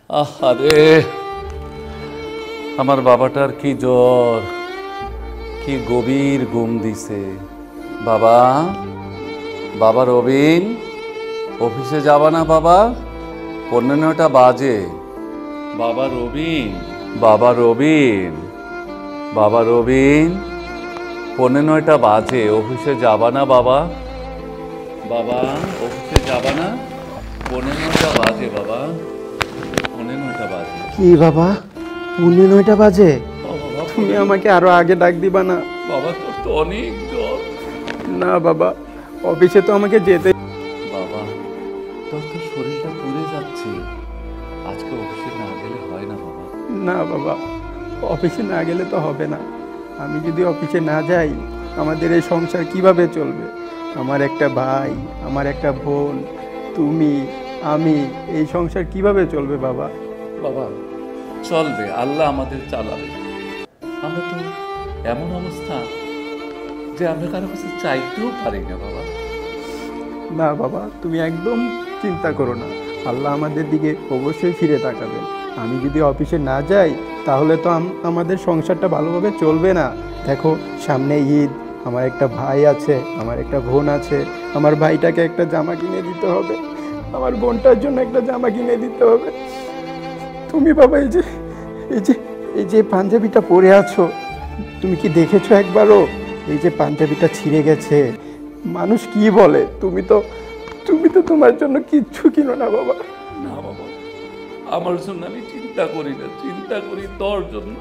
আরে আমার বাবাটার কি জ্বর, কি গভীর ঘুম দিছে। বাবা, বাবা রবিন, অফিসে যাবা না বাবা? 9:15 বাজে। বাবা রবিন, বাবা রবিন, বাবা রবিন, 9:15 বাজে, অফিসে যাবা না বাবা? বাবা অফিসে যাবা না? 9:15 বাজে বাবা, 9:15 বাজে। কি বাবা, 9:15 বাজে? তুমি আমাকে আরো আগে ডাক দিবা না? বাবা তোর তো অনেক জ্বর। না বাবা, অফিসে তো আমাকে যেতে। বাবা তোর তো শরীরটা পুড়ে যাচ্ছে, আজকে অফিসে না গেলে হয় না বাবা। না বাবা, অফিসে না গেলে তো হবে না। আমি যদি অফিসে না যাই, আমাদের এই সংসার কিভাবে চলবে? আমার একটা ভাই, আমার একটা বোন, তুমি, আমি, এই সংসার কিভাবে চলবে বাবা? বাবা চলবে, আল্লাহ আমাদের চালাবে। আমরা তো এমন অবস্থা যে আমরা কারো কাছে চাইতেও পারি না বাবা। না বাবা, তুমি একদম চিন্তা করো না, আল্লাহ আমাদের দিকে অবশ্যই ফিরে তাকাবেন। আমি যদি অফিসে না যাই তাহলে তো আমাদের সংসারটা ভালোভাবে চলবে না। দেখো সামনে ঈদ, আমার একটা ভাই আছে, আমার একটা বোন আছে। আমার ভাইটাকে একটা জামা কিনে দিতে হবে, আমার বোনটার জন্য একটা জামা কিনে দিতে হবে। তুমি বাবা এই যে এই যে এই যে পাঞ্জাবিটা পরে আছো, তুমি কি দেখেছো একবারও? এই যে পাঞ্জাবিটা ছিঁড়ে গেছে, মানুষ কি বলে? তুমি তো তোমার জন্য কিচ্ছু কিনো না বাবা। না বাবা, আমার জন্য আমি চিন্তা করি না, চিন্তা করি তোর জন্য।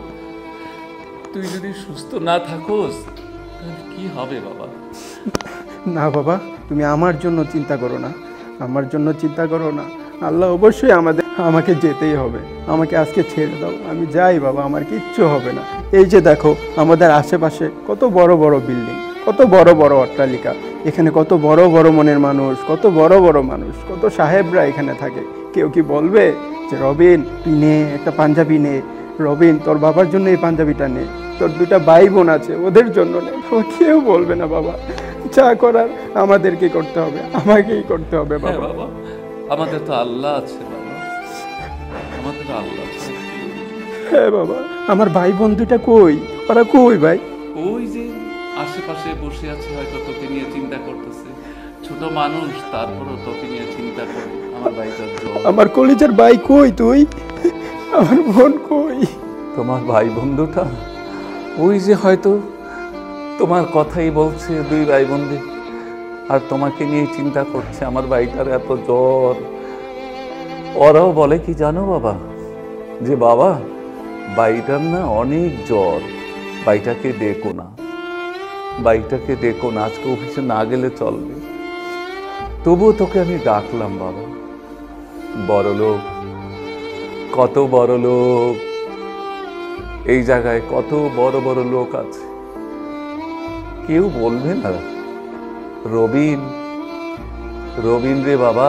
তুই যদি সুস্থ না থাকোস তাহলে কি হবে বাবা? না বাবা, তুমি আমার জন্য চিন্তা করো না, আমার জন্য চিন্তা করো না। আল্লাহ অবশ্যই আমাকে যেতেই হবে। আমাকে আজকে ছেড়ে দাও, আমি যাই বাবা, আমার কিচ্ছু হবে না। এই যে দেখো আমাদের আশেপাশে কত বড় বড় বিল্ডিং, কত বড় বড় অট্টালিকা, এখানে কত বড় বড় মনের মানুষ, কত বড় বড় মানুষ, কত সাহেবরা এখানে থাকে। কেউ কি বলবে যে রবিন তুই নে একটা পাঞ্জাবি নে, রবিন তোর বাবার জন্য এই পাঞ্জাবিটা নে, তোর 2টা ভাই বোন আছে ওদের জন্য নে? বাবা কেউ বলবে না বাবা। যা করার আমাদেরকে করতে হবে, আমাকেই করতে হবে হ্যাঁ বাবা। বাবা, আমাদের তো আল্লাহ আছে বাবা, আমাদের আল্লাহ আছে। হ্যাঁ বাবা, আমার ভাই বোন 2টা কই? ওরা কই ভাই? ওই যে আশেপাশে বসে আছে, হয়তো তোকে নিয়ে চিন্তা করতেছে। ছোট মানুষ, তারপরও তোকে নিয়ে চিন্তা করে। আমার ভাইটার জ্বর। আমার কলিজার ভাই কই তুই? আমার বোন কই? তোমার ভাই বন্ধুটা ওই যে হয়তো তোমার কথাই বলছে, 2 ভাই বন্ধু, আর তোমাকে নিয়ে চিন্তা করছে। আমার ভাইটার এত জ্বর। ওরাও বলে কি জানো বাবা, যে বাবা ভাইটার না অনেক জ্বর, ভাইটাকে দেখো না, ভাইটাকে দেখো না, আজকে অফিসে না গেলে চলবে। তবুও তোকে আমি ডাকলাম বাবা। বড় লোক, কত বড় লোক এই জায়গায়, কত বড় বড় লোক আছে, কেউ বলবে না রবিন, রবিন রে বাবা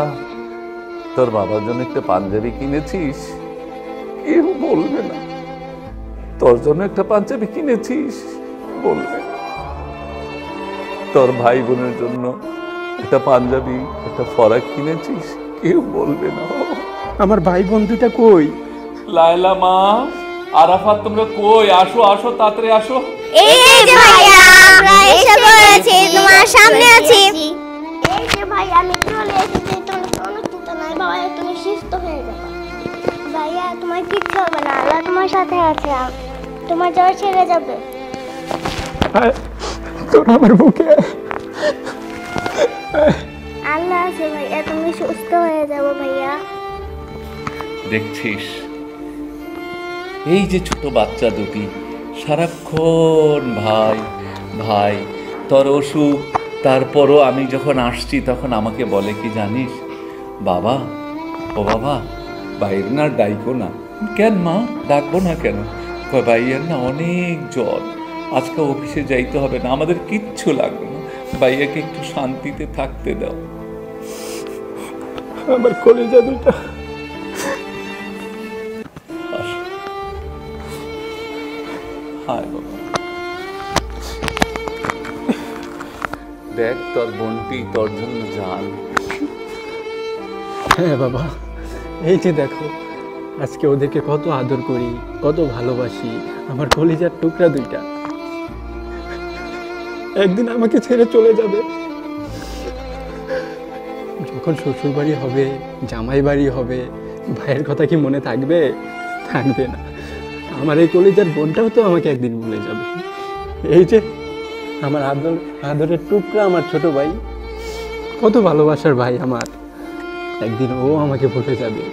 তোর বাবার জন্য একটা পাঞ্জাবি কিনেছিস? কেউ বলবে না। তোর জন্য একটা পাঞ্জাবি কিনেছিস? বলবে। তোর ভাই বোনের জন্য একটা পাঞ্জাবি, একটা ফরাক কিনেছিস? কেউ বলবে না। আমার ভাই বোন 2টা কই? লায়লা মা, আরাফাত, তোমরা কই? আসো আসো, তাড়াতাড়ি আসো। এই যে ভাইয়া, আমরা এসে পড়েছি, তোমার সামনে আছি। এই যে ভাই, আমি চলে এসেছি, তোমার কোনো চিন্তা নাই বাবা, তুমি সুস্থ হয়ে যাবে। ভাইয়া তোমার কিচ্ছু হবে না, আল্লাহ তোমার সাথে আছে, তোমার জ্বর ছেড়ে যাবে। তোর আমার বুকে আল্লাহ আছে ভাইয়া, তুমি সুস্থ হয়ে যাবো ভাইয়া। দেখছিস এই যে ছোট বাচ্চা দুটি সারাক্ষণ ভাই ভাই, তোর অসুখ, তারপরও আমি যখন আসছি তখন আমাকে বলে কি জানিস, বাবা, ও বাবা বাইরে না ডাইকো না। কেন মা, ডাকবো না কেন? ভাইয়ের না অনেক জ্বর, আজকে অফিসে যাইতে হবে না, আমাদের কিচ্ছু লাগবে না, ভাইয়াকে একটু শান্তিতে থাকতে দাও। আমার কলিজা 2টা। হায় বাবা, দেখ তোর বোনটি তোর জন্য জান। হ্যাঁ বাবা, এই যে দেখো আজকে ওদেরকে কত আদর করি, কত ভালোবাসি, আমার কলিজার টুকরা দুইটা একদিন আমাকে ছেড়ে চলে যাবে। যখন শ্বশুর বাড়ি হবে, জামাই বাড়ি হবে, ভাইয়ের কথা কি মনে থাকবে? থাকবে না। আমার এই কলিজার বোনটাও তো আমাকে একদিন ভুলে যাবে। এই যে আমার আদরের টুকরা আমার ছোট ভাই, কত ভালোবাসার ভাই আমার, একদিন ও আমাকে ভুলে যাবে,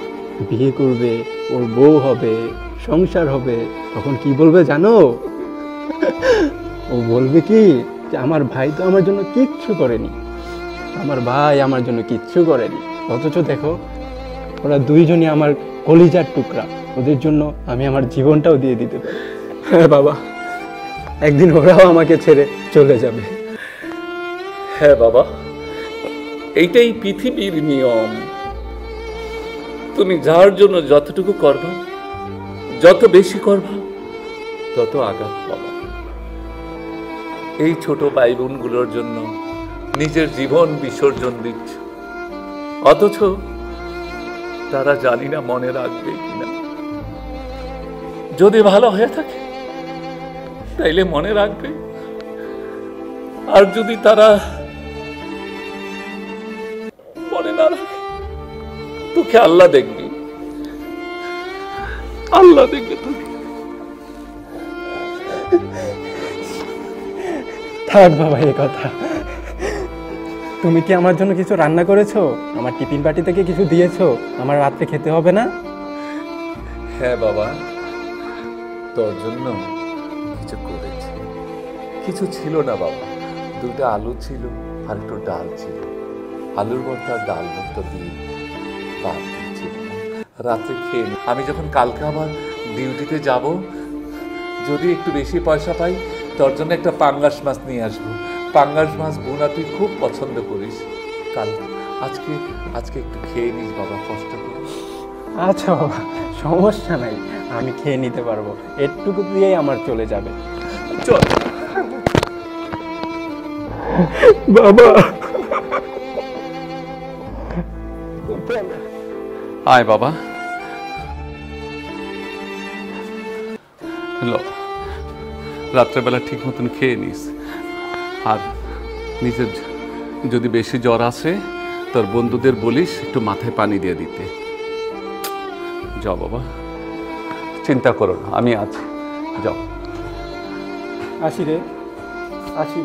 বিয়ে করবে, ওর বউ হবে, সংসার হবে। তখন কি বলবে জানো? ও বলবে কি যে আমার ভাই তো আমার জন্য কিচ্ছু করেনি, আমার ভাই আমার জন্য কিচ্ছু করেনি। অথচ দেখো ওরা দুইজনই আমার কলিজার টুকরা, ওদের জন্য আমি আমার জীবনটাও দিয়ে দিতে পারি। হ্যাঁ বাবা, একদিন ওরাও আমাকে ছেড়ে চলে যাবে। হ্যাঁ বাবা, এইটাই পৃথিবীর নিয়ম। তুমি যার জন্য যতটুকু করবা, যত বেশি করবা, তত আঘাত পাবা। এই ছোট ভাই বোনগুলোর জন্য নিজের জীবন বিসর্জন দিচ্ছ, অথচ তারা জানি না মনে রাখবে কিনা। যদি ভালো হয়ে থাকে তাইলে মনে রাখবে, আর যদি তারা মনে না রাখে, তোকে আল্লাহ দেখবি, আল্লাহ দেখবে তোকে। থাক বাবা এ কথা। তুমি কি আমার জন্য কিছু রান্না করেছো? আমার টিফিন বাটি থেকে কিছু দিয়েছো? আমার রাত্রে খেতে হবে না? হ্যাঁ বাবা, তোর জন্য কিছু করেছি। কিছু ছিল না বাবা, দুটো আলু ছিল আর একটু ডাল ছিল। আলুর ভর্তা আর ডাল ভর্তা দিয়ে ভাত দিয়েছিল, রাত্রে খেয়ে নি। আমি যখন কালকে আবার ডিউটিতে যাব, যদি একটু বেশি পয়সা পাই, তোর জন্য একটা পাঙ্গাস মাছ নিয়ে আসবো। পাঙ্গাস মাছ বোনা তুই খুব পছন্দ করিস। আজকে একটু খেয়ে নিস বাবা, কষ্ট করে। আচ্ছা বাবা, সমস্যা নাই, আমি খেয়ে নিতে পারবো। এটুকু দিয়েই আমার চলে যাবে। চল বাবা। আয় বাবা, রাত্রেবেলা ঠিক মতন খেয়ে নিস। আর নিজের যদি বেশি জ্বর আসে, তোর বন্ধুদের বলিস একটু মাথায় পানি দিয়ে দিতে। যাও বাবা, চিন্তা করো না, আমি আছি। যাও। আসি রে, আসি।